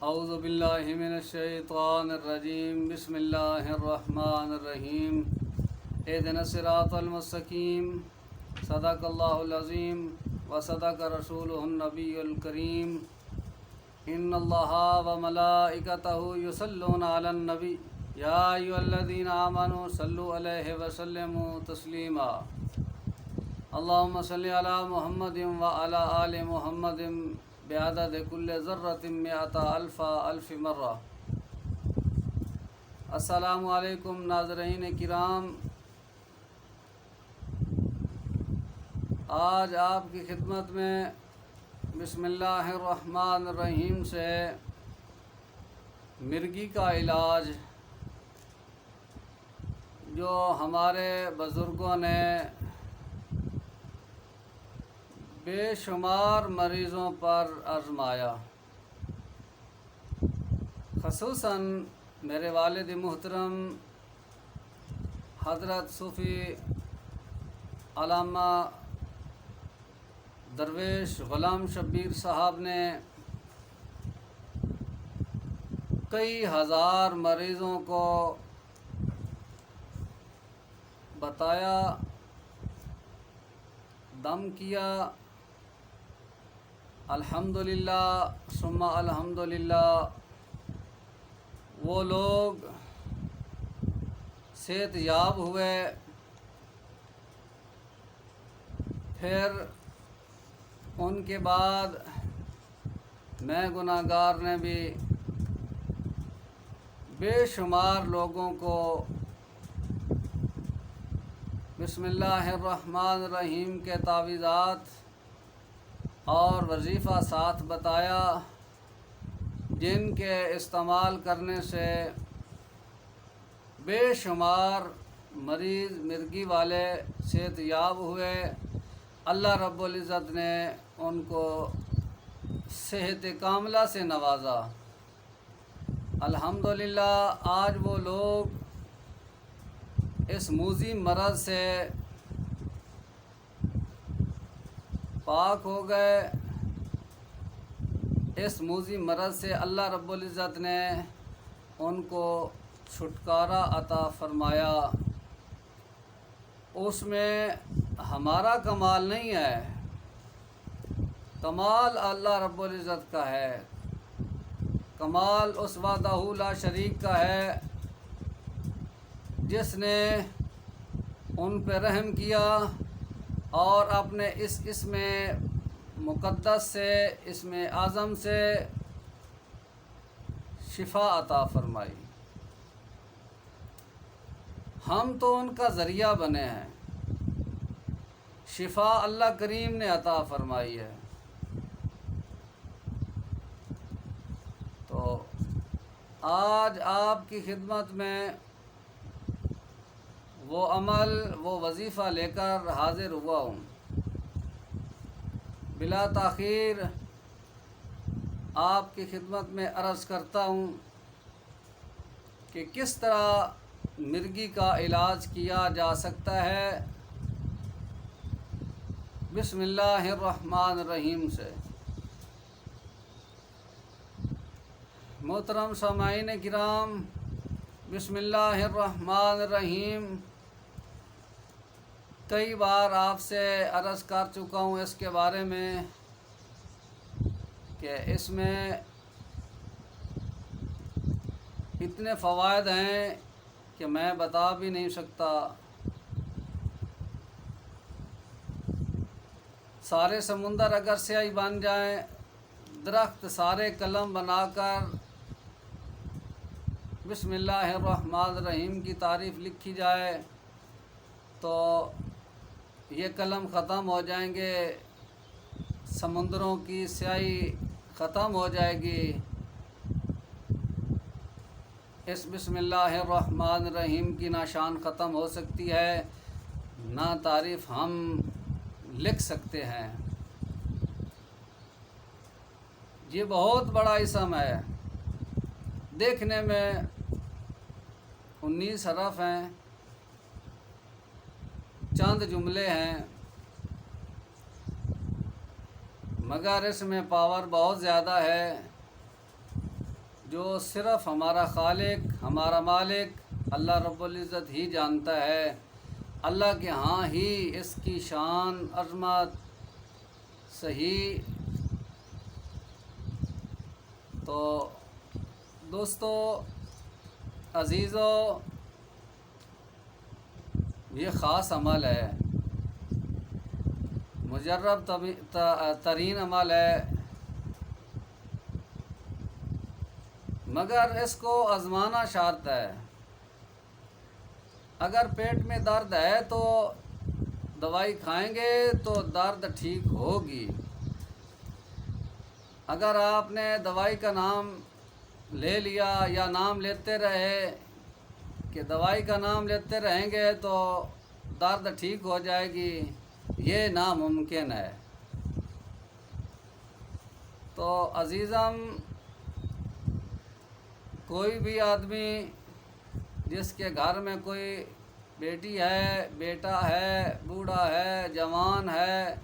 اعوذ باللہ من الشیطان الرجیم بسم اللہ الرحمن الرحیم اہدنا الصراط المستقیم صدق اللہ العظیم وصدق رسولہ النبی الکریم ان اللہ وملائکتہ یصلون علی النبی یا ایھا الذین آمنوا صلوا علیہ وسلموا تسلیما اللہم صلی علی محمد وعلی آل محمد بعدد کل ذرۃ مئۃ الف مرہ۔ السلام علیکم ناظرین کرام، آج آپ کی خدمت میں بسم اللہ الرحمن الرحیم سے مرگی کا علاج جو ہمارے بزرگوں نے بے شمار مریضوں پر آزمایا، خصوصاً میرے والد محترم حضرت صوفی علامہ درویش غلام شبیر صاحب نے کئی ہزار مریضوں کو بتایا، دم کیا، الحمدللہ ثم الحمدللہ وہ لوگ صحت یاب ہوئے۔ پھر ان کے بعد میں گناہ گار نے بھی بے شمار لوگوں کو بسم اللہ الرحمن الرحیم کے تعویذات اور وظیفہ ساتھ بتایا، جن کے استعمال کرنے سے بے شمار مریض مرگی والے صحت یاب ہوئے۔ اللہ رب العزت نے ان کو صحت کاملہ سے نوازا۔ الحمدللہ آج وہ لوگ اس موذی مرض سے پاک ہو گئے۔ اس موذی مرض سے اللہ رب العزت نے ان کو چھٹکارا عطا فرمایا۔ اس میں ہمارا کمال نہیں ہے، کمال اللہ رب العزت کا ہے، کمال اس وحدہ لا شریک کا ہے جس نے ان پہ رحم کیا اور اپنے اس اسم مقدس سے، اسم اعظم سے شفا عطا فرمائی۔ ہم تو ان کا ذریعہ بنے ہیں، شفا اللہ کریم نے عطا فرمائی ہے۔ تو آج آپ کی خدمت میں وہ عمل، وہ وظیفہ لے کر حاضر ہوا ہوں۔ بلا تاخیر آپ کی خدمت میں عرض کرتا ہوں کہ کس طرح مرگی کا علاج کیا جا سکتا ہے بسم اللہ الرحمن الرحیم سے۔ محترم سامعین کرام، بسم اللہ الرحمن الرحیم کئی بار آپ سے عرض کر چکا ہوں اس کے بارے میں کہ اس میں اتنے فوائد ہیں کہ میں بتا بھی نہیں سکتا۔ سارے سمندر اگر سیاہی بن جائیں، درخت سارے قلم بنا کر بسم اللہ الرحمن الرحیم کی تعریف لکھی جائے تو یہ قلم ختم ہو جائیں گے، سمندروں کی سیاہی ختم ہو جائے گی۔ اس بسم اللہ الرحمن الرحیم کی نہ شان ختم ہو سکتی ہے، نہ تعریف ہم لکھ سکتے ہیں۔ یہ بہت بڑا اسم ہے، دیکھنے میں 19 حرف ہیں، چند جملے ہیں، مگر اس میں پاور بہت زیادہ ہے۔ جو صرف ہمارا خالق ہمارا مالک اللہ رب العزت ہی جانتا ہے، اللہ کے ہاں ہی اس کی شان عظمت صحیح۔ تو دوستو عزیزو، یہ خاص عمل ہے، مجرب ترین عمل ہے، مگر اس کو آزمانا شرط ہے۔ اگر پیٹ میں درد ہے تو دوائی کھائیں گے تو درد ٹھیک ہوگی۔ اگر آپ نے دوائی کا نام لے لیا یا نام لیتے رہے کہ دوائی کا نام لیتے رہیں گے تو درد ٹھیک ہو جائے گی، یہ ناممکن ہے۔ تو عزیزم، کوئی بھی آدمی جس کے گھر میں کوئی بیٹی ہے، بیٹا ہے، بوڑھا ہے، جوان ہے،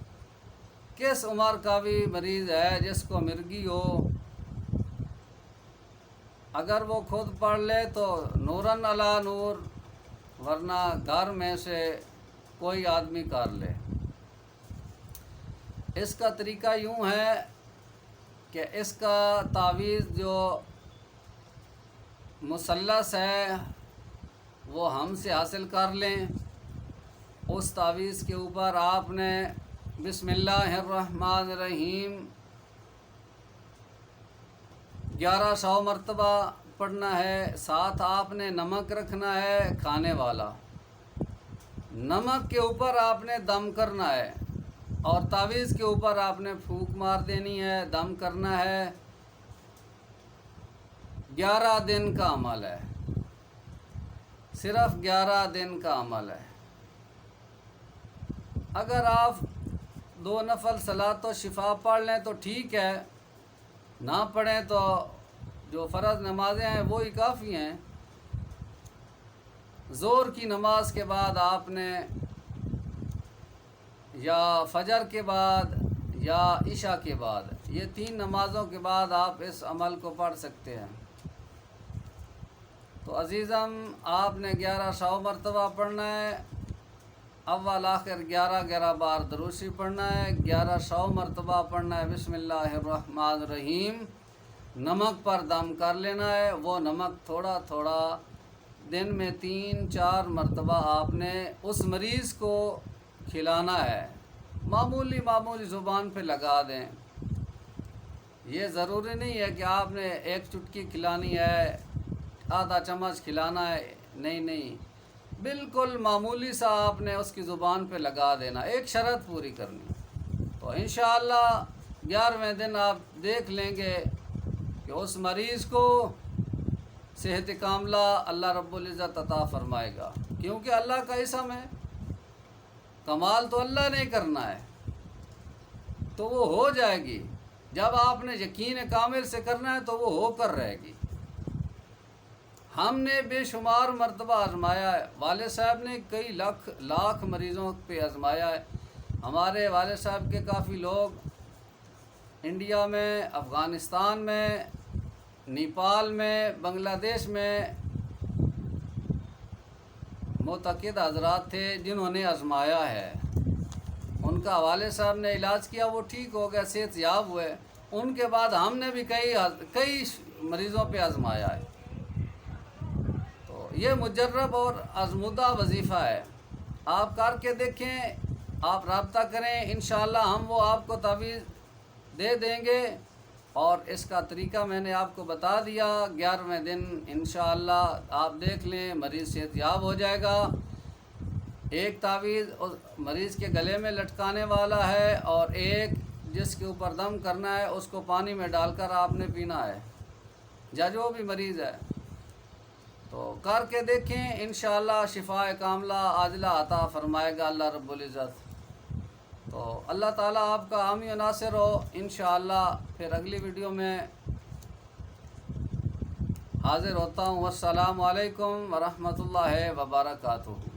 کس عمر کا بھی مریض ہے جس کو مرگی ہو، اگر وہ خود پڑھ لے تو نوراً علی نور، ورنہ گھر میں سے کوئی آدمی کر لے۔ اس کا طریقہ یوں ہے کہ اس کا تعویذ جو مثلث ہے وہ ہم سے حاصل کر لیں۔ اس تعویذ کے اوپر آپ نے بسم اللہ الرحمن الرحیم 1100 مرتبہ پڑھنا ہے، ساتھ آپ نے نمک رکھنا ہے کھانے والا، نمک کے اوپر آپ نے دم کرنا ہے، اور تعویذ کے اوپر آپ نے پھونک مار دینی ہے، دم کرنا ہے۔ 11 دن کا عمل ہے، صرف 11 دن کا عمل ہے۔ اگر آپ 2 نفل صلاۃ و شفا پڑھ لیں تو ٹھیک ہے، نہ پڑھیں تو جو فرض نمازیں ہیں وہی کافی ہیں۔ ظہر کی نماز کے بعد آپ نے یا فجر کے بعد یا عشاء کے بعد، یہ 3 نمازوں کے بعد آپ اس عمل کو پڑھ سکتے ہیں۔ تو عزیزم، آپ نے 1100 مرتبہ پڑھنا ہے، اول آخر 11 بار درود شریف پڑھنا ہے، 1100 مرتبہ پڑھنا ہے بسم اللہ الرحمن الرحیم، نمک پر دم کر لینا ہے۔ وہ نمک تھوڑا تھوڑا دن میں 3-4 مرتبہ آپ نے اس مریض کو کھلانا ہے، معمولی زبان پہ لگا دیں۔ یہ ضروری نہیں ہے کہ آپ نے 1 چٹکی کھلانی ہے، آدھا چمچ کھلانا ہے، نہیں، بالکل معمولی سا آپ نے اس کی زبان پہ لگا دینا، ایک شرط پوری کرنی۔ تو انشاءاللہ 11ویں دن آپ دیکھ لیں گے کہ اس مریض کو صحت کاملہ اللہ رب العزت عطا فرمائے گا، کیونکہ اللہ کا اسم ہے، کمال تو اللہ نے کرنا ہے، تو وہ ہو جائے گی۔ جب آپ نے یقین کامل سے کرنا ہے تو وہ ہو کر رہے گی۔ ہم نے بے شمار مرتبہ آزمایا ہے، والد صاحب نے کئی لاکھ مریضوں پہ آزمایا ہے۔ ہمارے والد صاحب کے کافی لوگ انڈیا میں، افغانستان میں، نیپال میں، بنگلہ دیش میں معتقد حضرات تھے جنہوں نے آزمایا ہے، ان کا والد صاحب نے علاج کیا، وہ ٹھیک ہو گیا، صحت یاب ہوئے۔ ان کے بعد ہم نے بھی کئی مریضوں پہ آزمایا ہے۔ تو یہ مجرب اور آزمودہ وظیفہ ہے، آپ کر کے دیکھیں، آپ رابطہ کریں، انشاءاللہ ہم وہ آپ کو تعویذ دے دیں گے۔ اور اس کا طریقہ میں نے آپ کو بتا دیا، 11ویں دن انشاءاللہ آپ دیکھ لیں مریض صحت یاب ہو جائے گا۔ ایک تعویذ مریض کے گلے میں لٹکانے والا ہے، اور ایک جس کے اوپر دم کرنا ہے اس کو پانی میں ڈال کر آپ نے پینا ہے، یا جو بھی مریض ہے۔ تو کر کے دیکھیں، انشاءاللہ شفاء کاملہ عاجلہ عطا فرمائے گا اللہ رب العزت۔ تو اللہ تعالیٰ آپ کا حامی و ناصر ہو۔ انشاءاللہ پھر اگلی ویڈیو میں حاضر ہوتا ہوں۔ السلام علیکم ورحمۃ اللہ وبرکاتہ۔